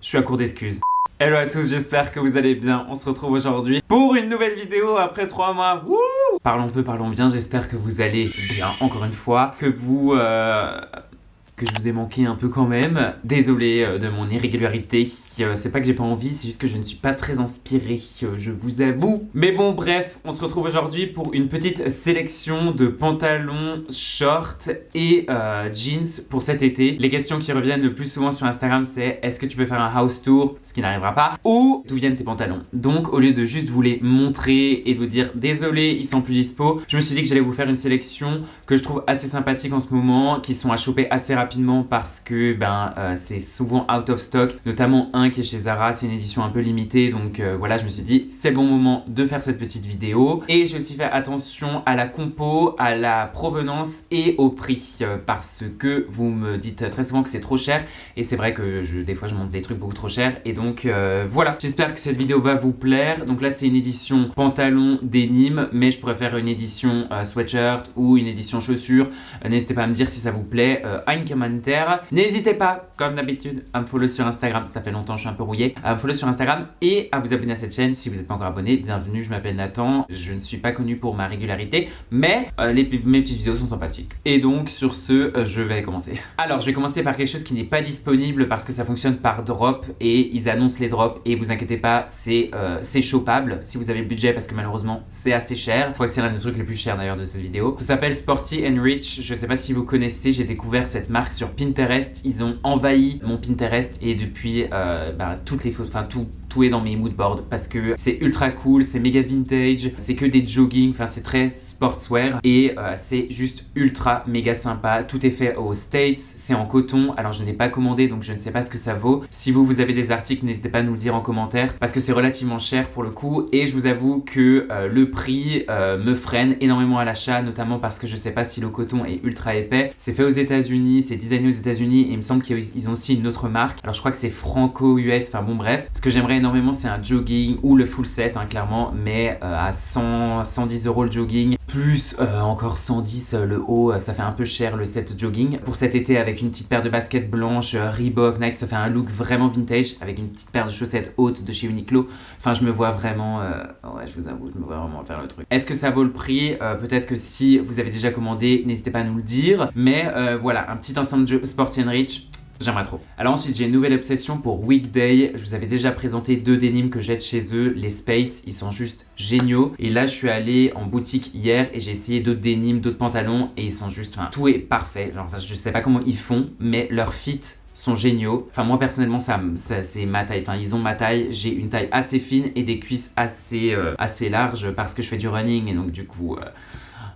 je suis à court d'excuses. Hello à tous, j'espère que vous allez bien. On se retrouve aujourd'hui pour une nouvelle vidéo après 3 mois. Wouh! Parlons peu, parlons bien. J'espère que vous allez bien, encore une fois. Que je vous ai manqué un peu quand même. Désolé de mon irrégularité. C'est pas que j'ai pas envie, c'est juste que je ne suis pas très inspiré, je vous avoue. Mais bon, bref, on se retrouve aujourd'hui pour une petite sélection de pantalons, shorts et jeans pour cet été. Les questions qui reviennent le plus souvent sur Instagram, c'est est-ce que tu peux faire un house tour, ce qui n'arrivera pas, ou d'où viennent tes pantalons. Donc, au lieu de juste vous les montrer et de vous dire désolé, ils sont plus dispo, je me suis dit que j'allais vous faire une sélection que je trouve assez sympathique en ce moment, qui sont à choper assez rapidement parce que c'est souvent out of stock, notamment un qui est chez Zara, c'est une édition un peu limitée, donc voilà, je me suis dit c'est le bon moment de faire cette petite vidéo. Et j'ai aussi fait attention à la compo, à la provenance et au prix, parce que vous me dites très souvent que c'est trop cher, et c'est vrai que des fois je monte des trucs beaucoup trop chers, et donc voilà, j'espère que cette vidéo va vous plaire. Donc là c'est une édition pantalon denim, mais je pourrais faire une édition sweatshirt ou une édition chaussures. N'hésitez pas à me dire si ça vous plaît, un commentaire. N'hésitez pas, comme d'habitude, à me follow sur Instagram, ça fait longtemps, je suis un peu rouillé, à me follow sur Instagram et à vous abonner à cette chaîne si vous n'êtes pas encore abonné. Bienvenue, je m'appelle Nathan, je ne suis pas connu pour ma régularité, mais mes petites vidéos sont sympathiques. Et donc sur ce, je vais commencer. Alors je vais commencer par quelque chose qui n'est pas disponible parce que ça fonctionne par drop et ils annoncent les drops, et vous inquiétez pas, c'est chopable si vous avez le budget, parce que malheureusement c'est assez cher. Je crois que c'est l'un des trucs les plus chers d'ailleurs de cette vidéo. Ça s'appelle Sporty and Rich, je sais pas si vous connaissez, j'ai découvert cette marque sur Pinterest, ils ont envahi mon Pinterest et depuis toutes les photos, enfin tout est dans mes moodboards parce que c'est ultra cool, c'est méga vintage, c'est que des jogging, enfin c'est très sportswear et c'est juste ultra méga sympa. Tout est fait aux States, c'est en coton, alors je n'ai pas commandé donc je ne sais pas ce que ça vaut. Si vous avez des articles, n'hésitez pas à nous le dire en commentaire parce que c'est relativement cher pour le coup, et je vous avoue que le prix me freine énormément à l'achat, notamment parce que je sais pas si le coton est ultra épais. C'est fait aux États-Unis, c'est designé aux États-Unis, et il me semble qu'ils ont aussi une autre marque. Alors je crois que c'est franco-US, enfin bon bref. Ce que j'aimerais énormément, c'est un jogging ou le full set, clairement, mais à 110 € le jogging, plus encore 110 le haut, ça fait un peu cher le set jogging. Pour cet été, avec une petite paire de baskets blanches, Reebok, Nike, ça fait un look vraiment vintage, avec une petite paire de chaussettes hautes de chez Uniqlo. Enfin, je me vois vraiment, ouais, je vous avoue, je me vois vraiment faire le truc. Est-ce que ça vaut le prix? Peut-être que si vous avez déjà commandé, n'hésitez pas à nous le dire. Mais voilà, un petit ensemble de Sporty and Rich, j'aimerais trop. Alors ensuite, j'ai une nouvelle obsession pour Weekday. Je vous avais déjà présenté 2 dénimes que j'ai de chez eux, les Space, ils sont juste géniaux. Et là, je suis allé en boutique hier et j'ai essayé d'autres dénimes, d'autres pantalons, et ils sont juste, enfin, tout est parfait. Genre, je sais pas comment ils font, mais leur fit sont géniaux. Enfin, moi personnellement, ça c'est ma taille. Enfin, ils ont ma taille. J'ai une taille assez fine et des cuisses assez larges parce que je fais du running, et donc du coup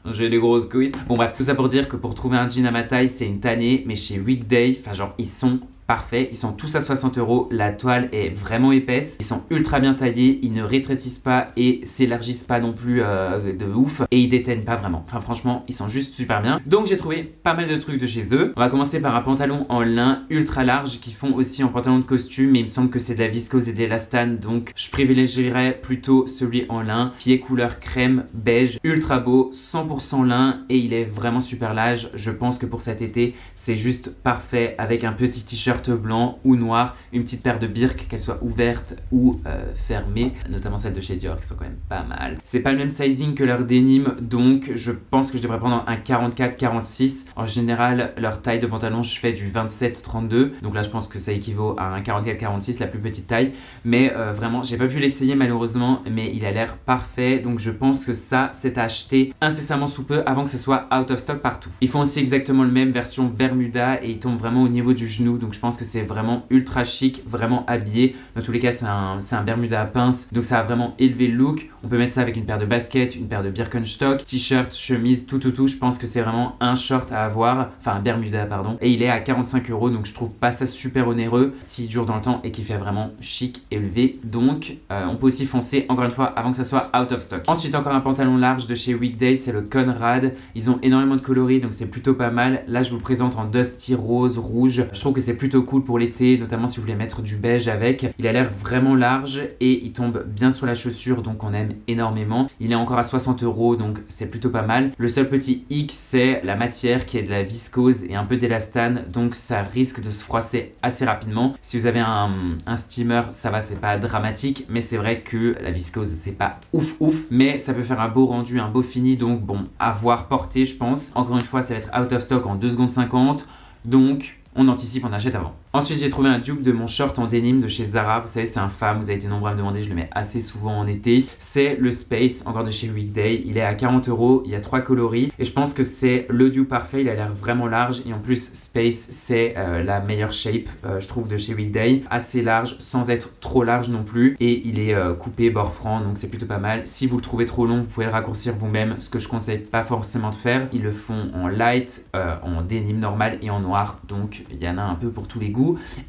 j'ai des grosses cuisses. Bon bref, tout ça pour dire que pour trouver un jean à ma taille, c'est une tannée, mais chez Weekday, enfin genre ils sont parfaits, ils sont tous à 60 €, la toile est vraiment épaisse, ils sont ultra bien taillés, ils ne rétrécissent pas et s'élargissent pas non plus de ouf, et ils déteignent pas vraiment. Enfin franchement, ils sont juste super bien. Donc j'ai trouvé pas mal de trucs de chez eux. On va commencer par un pantalon en lin ultra large qu'ils font aussi en pantalon de costume, mais il me semble que c'est de la viscose et de l'élastane, donc je privilégierais plutôt celui en lin. Pied couleur crème beige, ultra beau, 100% lin, et il est vraiment super large. Je pense que pour cet été, c'est juste parfait avec un petit t-shirt blanc ou noir, une petite paire de birks, qu'elle soit ouverte ou fermée, notamment celles de chez Dior qui sont quand même pas mal. C'est pas le même sizing que leur denim, donc je pense que je devrais prendre un 44-46. En général, leur taille de pantalon, je fais du 27-32, donc là je pense que ça équivaut à un 44-46, la plus petite taille, mais vraiment j'ai pas pu l'essayer malheureusement, mais il a l'air parfait, donc je pense que ça c'est à acheter incessamment sous peu avant que ce soit out of stock partout. Ils font aussi exactement le même version Bermuda, et ils tombent vraiment au niveau du genou, donc je pense que c'est vraiment ultra chic, vraiment habillé. Dans tous les cas, c'est un Bermuda à pince, donc ça a vraiment élevé le look. On peut mettre ça avec une paire de baskets, une paire de Birkenstock, t-shirt, chemise, tout. Je pense que c'est vraiment un short à avoir, enfin un Bermuda, pardon. Et il est à 45 €, donc je trouve pas ça super onéreux s'il dure dans le temps et qu'il fait vraiment chic, élevé. Donc on peut aussi foncer, encore une fois, avant que ça soit out of stock. Ensuite, encore un pantalon large de chez Weekday, c'est le Conrad. Ils ont énormément de coloris, donc c'est plutôt pas mal. Là, je vous le présente en dusty rose, rouge. Je trouve que c'est plutôt plutôt cool pour l'été, notamment si vous voulez mettre du beige avec. Il a l'air vraiment large et il tombe bien sur la chaussure, donc on aime énormément. Il est encore à 60 €, donc c'est plutôt pas mal. Le seul petit hic, c'est la matière qui est de la viscose et un peu d'élastane, donc ça risque de se froisser assez rapidement. Si vous avez un steamer, ça va, c'est pas dramatique, mais c'est vrai que la viscose, c'est pas ouf, mais ça peut faire un beau rendu, un beau fini, donc bon, à voir porter, je pense. Encore une fois, ça va être out of stock en 2 secondes 50, donc on anticipe, on achète avant. Ensuite, j'ai trouvé un dupe de mon short en denim de chez Zara. Vous savez, c'est un femme, vous avez été nombreux à me demander, je le mets assez souvent en été. C'est le Space, encore de chez Weekday. Il est à 40 €, il y a 3 coloris. Et je pense que c'est le dupe parfait, il a l'air vraiment large. Et en plus, Space, c'est la meilleure shape, je trouve, de chez Weekday. Assez large, sans être trop large non plus. Et il est coupé, bord franc, donc c'est plutôt pas mal. Si vous le trouvez trop long, vous pouvez le raccourcir vous-même, ce que je conseille pas forcément de faire. Ils le font en light, en denim normal et en noir. Donc, il y en a un peu pour tous les goûts.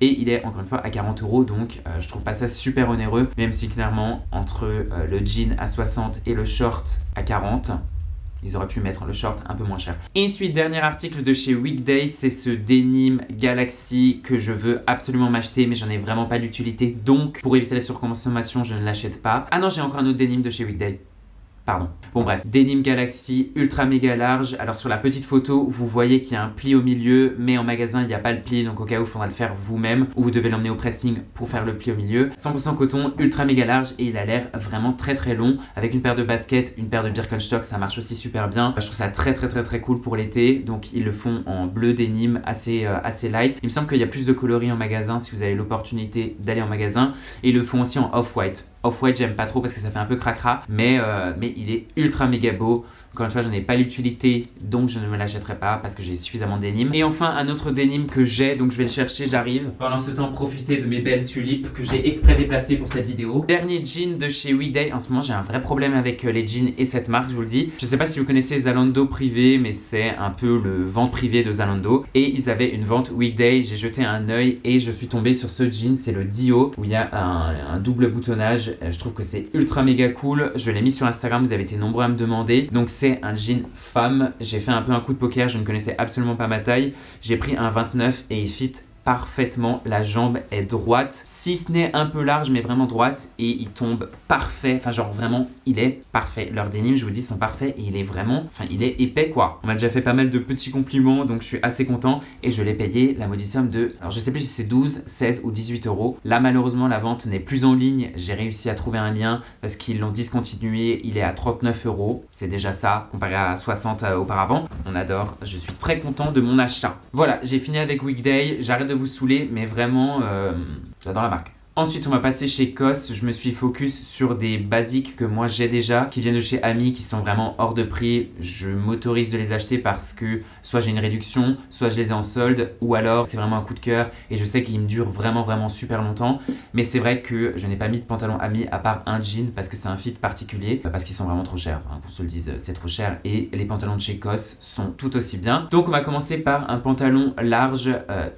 Et il est encore une fois à 40 €, donc je trouve pas ça super onéreux, même si clairement entre le jean à 60 et le short à 40, ils auraient pu mettre le short un peu moins cher. Et ensuite, dernier article de chez Weekday, c'est ce denim Galaxy que je veux absolument m'acheter, mais j'en ai vraiment pas d'utilité, donc pour éviter la surconsommation, je ne l'achète pas. Ah non, j'ai encore un autre denim de chez Weekday. Pardon. Bon bref, denim Galaxy ultra méga large. Alors sur la petite photo, vous voyez qu'il y a un pli au milieu, mais en magasin il n'y a pas le pli, donc au cas où il faudra le faire vous-même, ou vous devez l'emmener au pressing pour faire le pli au milieu. 100% coton, ultra méga large, et il a l'air vraiment très très long. Avec une paire de baskets, une paire de Birkenstock, ça marche aussi super bien. Je trouve ça très cool pour l'été, donc ils le font en bleu denim assez light. Il me semble qu'il y a plus de coloris en magasin si vous avez l'opportunité d'aller en magasin, et ils le font aussi en off-white. Off-white, j'aime pas trop parce que ça fait un peu cracra, mais il est ultra méga beau. Encore une fois, j'en ai pas l'utilité, donc je ne me l'achèterai pas parce que j'ai suffisamment de denim. Et enfin, un autre denim que j'ai, donc je vais le chercher, j'arrive. Pendant ce temps, profitez de mes belles tulipes que j'ai exprès déplacées pour cette vidéo. Dernier jean de chez Weekday. En ce moment, j'ai un vrai problème avec les jeans et cette marque, je vous le dis. Je sais pas si vous connaissez Zalando privé, mais c'est un peu le vente privée de Zalando. Et ils avaient une vente Weekday, j'ai jeté un œil et je suis tombé sur ce jean, c'est le Dio, où il y a un double boutonnage. Je trouve que c'est ultra méga cool. Je l'ai mis sur Instagram, vous avez été nombreux à me demander. Donc c'est un jean femme. J'ai fait un peu un coup de poker, je ne connaissais absolument pas ma taille. J'ai pris un 29 et il fit parfaitement, la jambe est droite, si ce n'est un peu large, mais vraiment droite, et il tombe parfait, enfin genre vraiment, il est parfait. Leurs dénimes, je vous dis, sont parfaits, et il est vraiment, enfin il est épais quoi. On m'a déjà fait pas mal de petits compliments, donc je suis assez content, et je l'ai payé la maudite somme de, alors je sais plus si c'est 12, 16 ou 18 €. Là malheureusement la vente n'est plus en ligne, j'ai réussi à trouver un lien, parce qu'ils l'ont discontinué, il est à 39 €, c'est déjà ça, comparé à 60 auparavant. On adore, je suis très content de mon achat. Voilà, j'ai fini avec Weekday, j'arrête de vous saouler, mais vraiment, j'adore la marque. Ensuite, on va passer chez COS. Je me suis focus sur des basiques que moi j'ai déjà, qui viennent de chez Ami, qui sont vraiment hors de prix. Je m'autorise de les acheter parce que soit j'ai une réduction, soit je les ai en solde, ou alors c'est vraiment un coup de cœur et je sais qu'ils me durent vraiment super longtemps. Mais c'est vrai que je n'ai pas mis de pantalon Ami à part un jean parce que c'est un fit particulier, parce qu'ils sont vraiment trop chers. Enfin, qu'on se le dise, c'est trop cher. Et les pantalons de chez COS sont tout aussi bien. Donc on va commencer par un pantalon large,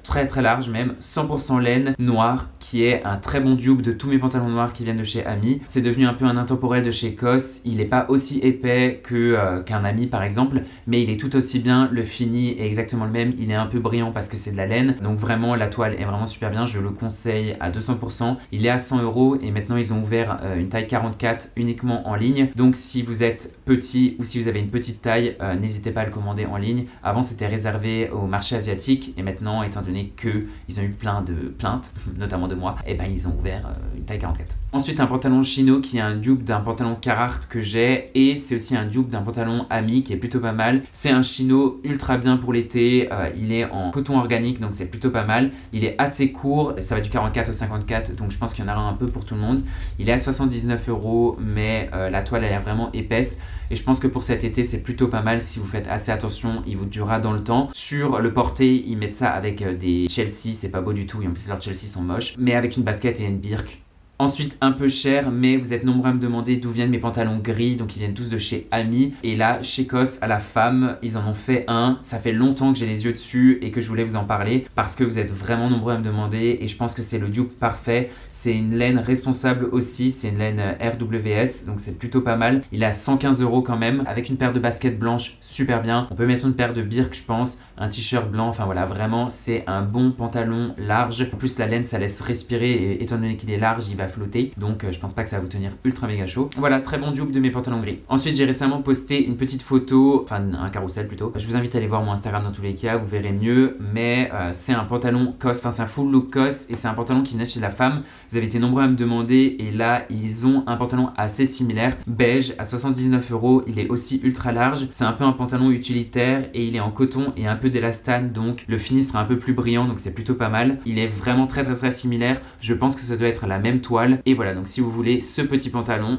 très large même, 100% laine, noir, qui est un très bon dupe de tous mes pantalons noirs qui viennent de chez Ami. C'est devenu un peu un intemporel de chez COS. Il n'est pas aussi épais qu'un Ami par exemple, mais il est tout aussi bien. Le fini est exactement le même. Il est un peu brillant parce que c'est de la laine. Donc vraiment, la toile est vraiment super bien. Je le conseille à 200%. Il est à 100 € et maintenant ils ont ouvert une taille 44 uniquement en ligne. Donc si vous êtes petit ou si vous avez une petite taille, n'hésitez pas à le commander en ligne. Avant, c'était réservé au marché asiatique et maintenant, étant donné qu'ils ont eu plein de plaintes, notamment de moi, et ben ils ont ouvert une taille 44. Ensuite, un pantalon chino qui est un dupe d'un pantalon Carhartt que j'ai et c'est aussi un dupe d'un pantalon Ami qui est plutôt pas mal. C'est un chino ultra bien pour l'été, il est en coton organique donc c'est plutôt pas mal. Il est assez court, ça va du 44 au 54 donc je pense qu'il y en aura un peu pour tout le monde. Il est à 79 € mais la toile a l'air vraiment épaisse et je pense que pour cet été c'est plutôt pas mal si vous faites assez attention, il vous durera dans le temps. Sur le porté, ils mettent ça avec des Chelsea, c'est pas beau du tout et en plus leurs Chelsea sont moches, mais avec une basket et une birque. Ensuite, un peu cher, mais vous êtes nombreux à me demander d'où viennent mes pantalons gris, donc ils viennent tous de chez Ami. Et là, chez COS, à la femme, ils en ont fait un. Ça fait longtemps que j'ai les yeux dessus et que je voulais vous en parler parce que vous êtes vraiment nombreux à me demander et je pense que c'est le dupe parfait. C'est une laine responsable aussi, c'est une laine RWS, donc c'est plutôt pas mal. Il est à 115 € quand même, avec une paire de baskets blanches, super bien. On peut mettre une paire de Birk, je pense, un t-shirt blanc, enfin voilà, vraiment, c'est un bon pantalon large. En plus, la laine, ça laisse respirer et étant donné qu'il est large, il va flotter. Donc, je pense pas que ça va vous tenir ultra méga chaud. Voilà, très bon dupe de mes pantalons gris. Ensuite, j'ai récemment posté une petite photo, enfin un carrousel plutôt. Je vous invite à aller voir mon Instagram dans tous les cas, vous verrez mieux. Mais c'est un pantalon COS, enfin c'est un full look COS et c'est un pantalon qui venait de chez la femme. Vous avez été nombreux à me demander et là, ils ont un pantalon assez similaire, beige, à 79 €. Il est aussi ultra large. C'est un peu un pantalon utilitaire et il est en coton et un peu d'élastane, donc le fini sera un peu plus brillant, donc c'est plutôt pas mal. Il est vraiment très similaire. Je pense que ça doit être la même toile. Et voilà, donc si vous voulez ce petit pantalon,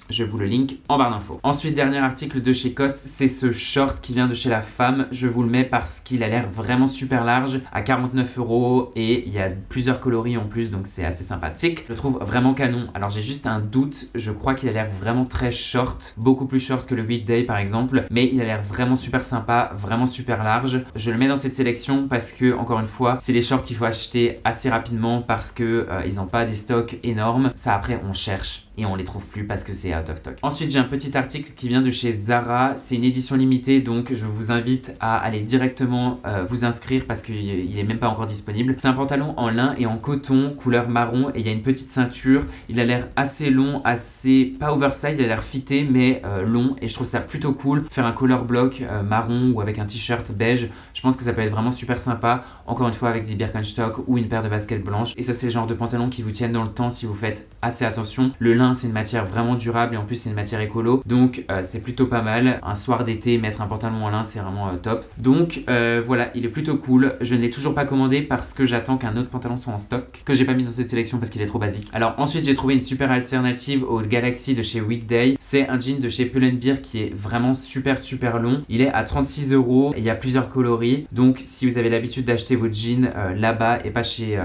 je vous le link en barre d'infos. Ensuite, dernier article de chez COS, c'est ce short qui vient de chez la femme. Je vous le mets parce qu'il a l'air vraiment super large, à 49 € et il y a plusieurs coloris en plus, donc c'est assez sympathique. Je le trouve vraiment canon. Alors j'ai juste un doute, je crois qu'il a l'air vraiment très short, beaucoup plus short que le weekday par exemple, mais il a l'air vraiment super sympa, vraiment super large. Je le mets dans cette sélection parce que, encore une fois, c'est les shorts qu'il faut acheter assez rapidement parce que ils n'ont pas des stocks énormes. Ça après on cherche et on les trouve plus parce que c'est out of stock. Ensuite, j'ai un petit article qui vient de chez Zara. C'est une édition limitée, donc je vous invite à aller directement vous inscrire parce qu'il est même pas encore disponible. C'est un pantalon en lin et en coton, couleur marron, et il y a une petite ceinture. Il a l'air assez long, assez pas oversize, il a l'air fité mais long, et je trouve ça plutôt cool. Faire un color block marron ou avec un t-shirt beige, je pense que ça peut être vraiment super sympa. Encore une fois avec des Birkenstock ou une paire de baskets blanches. Et ça, c'est le genre de pantalon qui vous tiennent dans le temps si vous faites assez attention. Le lin, c'est une matière vraiment durable et en plus c'est une matière écolo, donc c'est plutôt pas mal. Un soir d'été, mettre un pantalon en lin, c'est vraiment top. Donc voilà, il est plutôt cool. Je ne l'ai toujours pas commandé parce que j'attends qu'un autre pantalon soit en stock, que j'ai pas mis dans cette sélection parce qu'il est trop basique. Alors ensuite, j'ai trouvé une super alternative au Galaxy de chez Weekday. C'est un jean de chez Pull&Bear qui est vraiment super long. Il est à 36 € et il y a plusieurs coloris. Donc si vous avez l'habitude d'acheter vos jeans là-bas et pas chez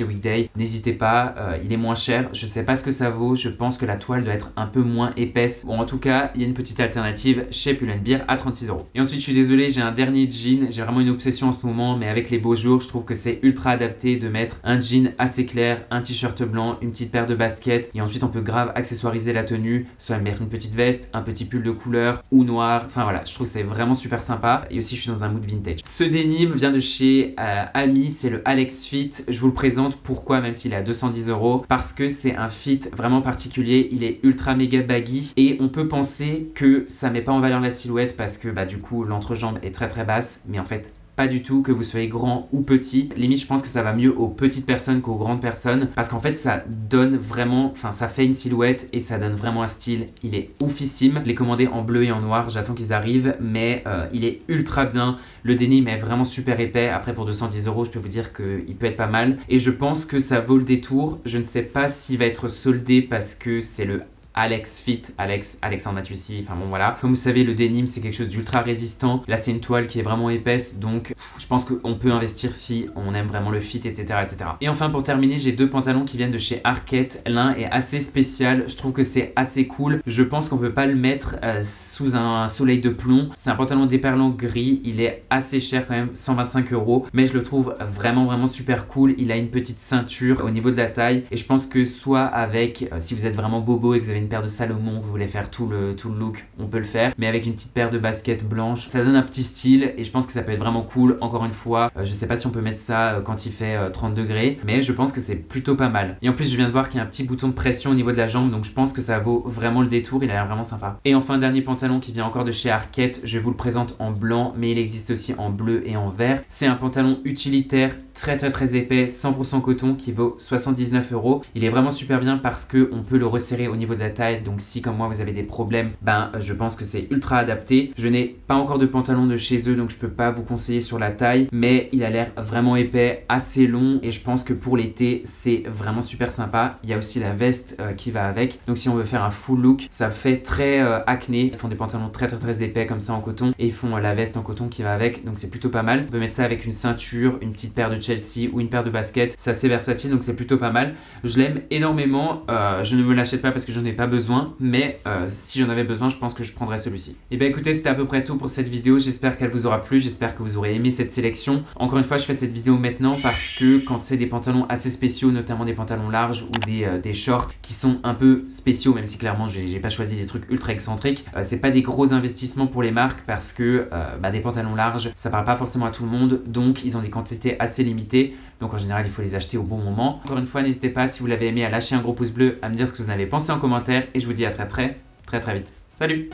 Weekday, n'hésitez pas, il est moins cher. Je sais pas ce que ça vaut, je pense que la toile doit être un peu moins épaisse. Bon, en tout cas, il y a une petite alternative chez Pull&Bear à 36 €. Et ensuite, je suis désolé, j'ai un dernier jean. J'ai vraiment une obsession en ce moment, mais avec les beaux jours, je trouve que c'est ultra adapté de mettre un jean assez clair, un t-shirt blanc, une petite paire de baskets, et ensuite on peut grave accessoiriser la tenue, soit mettre une petite veste, un petit pull de couleur ou noir. Enfin voilà, je trouve que c'est vraiment super sympa. Et aussi, je suis dans un mood vintage. Ce denim vient de chez Ami, c'est le Alex Fit. Je vous le présente. Pourquoi? Même s'il est à 210 €, parce que c'est un fit vraiment particulier. Il est ultra méga baggy et on peut penser que ça met pas en valeur la silhouette parce que du coup l'entrejambe est très basse, mais en fait pas du tout, que vous soyez grand ou petit. Limite, je pense que ça va mieux aux petites personnes qu'aux grandes personnes parce qu'en fait, ça donne vraiment, enfin, ça fait une silhouette et ça donne vraiment un style. Il est oufissime. Je l'ai commandé en bleu et en noir. J'attends qu'ils arrivent, mais il est ultra bien. Le denim est vraiment super épais. Après, pour 210 €, je peux vous dire qu'il peut être pas mal. Et je pense que ça vaut le détour. Je ne sais pas s'il va être soldé parce que c'est le Alex Fit, Alexandre Matuissi, enfin bon voilà. Comme vous savez, le denim c'est quelque chose d'ultra résistant. Là c'est une toile qui est vraiment épaisse, donc je pense qu'on peut investir si on aime vraiment le fit, etc. Et enfin pour terminer, j'ai deux pantalons qui viennent de chez Arket. L'un est assez spécial, je trouve que c'est assez cool. Je pense qu'on peut pas le mettre sous un soleil de plomb. C'est un pantalon déperlant gris, il est assez cher quand même, 125 €, mais je le trouve vraiment super cool. Il a une petite ceinture au niveau de la taille et je pense que soit avec, si vous êtes vraiment bobo et que vous avez une paire de Salomon, vous voulez faire tout le look, on peut le faire, mais avec une petite paire de baskets blanches, ça donne un petit style et je pense que ça peut être vraiment cool. Encore une fois, je sais pas si on peut mettre ça quand il fait 30 degrés, mais je pense que c'est plutôt pas mal. Et en plus, je viens de voir qu'il y a un petit bouton de pression au niveau de la jambe, donc je pense que ça vaut vraiment le détour, il a l'air vraiment sympa. Et enfin, dernier pantalon qui vient encore de chez Arket, je vous le présente en blanc, mais il existe aussi en bleu et en vert. C'est un pantalon utilitaire très épais, 100% coton, qui vaut 79 €. Il est vraiment super bien parce que on peut le resserrer au niveau de la taille, donc si comme moi vous avez des problèmes, je pense que c'est ultra adapté. Je n'ai pas encore de pantalon de chez eux, donc je peux pas vous conseiller sur la taille, mais il a l'air vraiment épais, assez long, et je pense que pour l'été c'est vraiment super sympa. Il y a aussi la veste qui va avec, donc si on veut faire un full look, ça fait très acné. Ils font des pantalons très épais comme ça en coton, et ils font la veste en coton qui va avec, donc c'est plutôt pas mal. On peut mettre ça avec une ceinture, une petite paire de Chelsea ou une paire de baskets. C'est assez versatile, donc c'est plutôt pas mal. Je l'aime énormément. Je ne me l'achète pas parce que j'en ai pas besoin, mais si j'en avais besoin, je pense que je prendrais celui-ci. Et bien écoutez, c'était à peu près tout pour cette vidéo. J'espère qu'elle vous aura plu, j'espère que vous aurez aimé cette sélection. Encore une fois, je fais cette vidéo maintenant parce que quand c'est des pantalons assez spéciaux, notamment des pantalons larges ou des shorts qui sont un peu spéciaux, même si clairement j'ai pas choisi des trucs ultra excentriques, c'est pas des gros investissements pour les marques parce que des pantalons larges, ça parle pas forcément à tout le monde, donc ils ont des quantités assez limitées. Donc en général, il faut les acheter au bon moment. Encore une fois, n'hésitez pas, si vous l'avez aimé, à lâcher un gros pouce bleu, à me dire ce que vous en avez pensé en commentaire. Et je vous dis à très vite. Salut!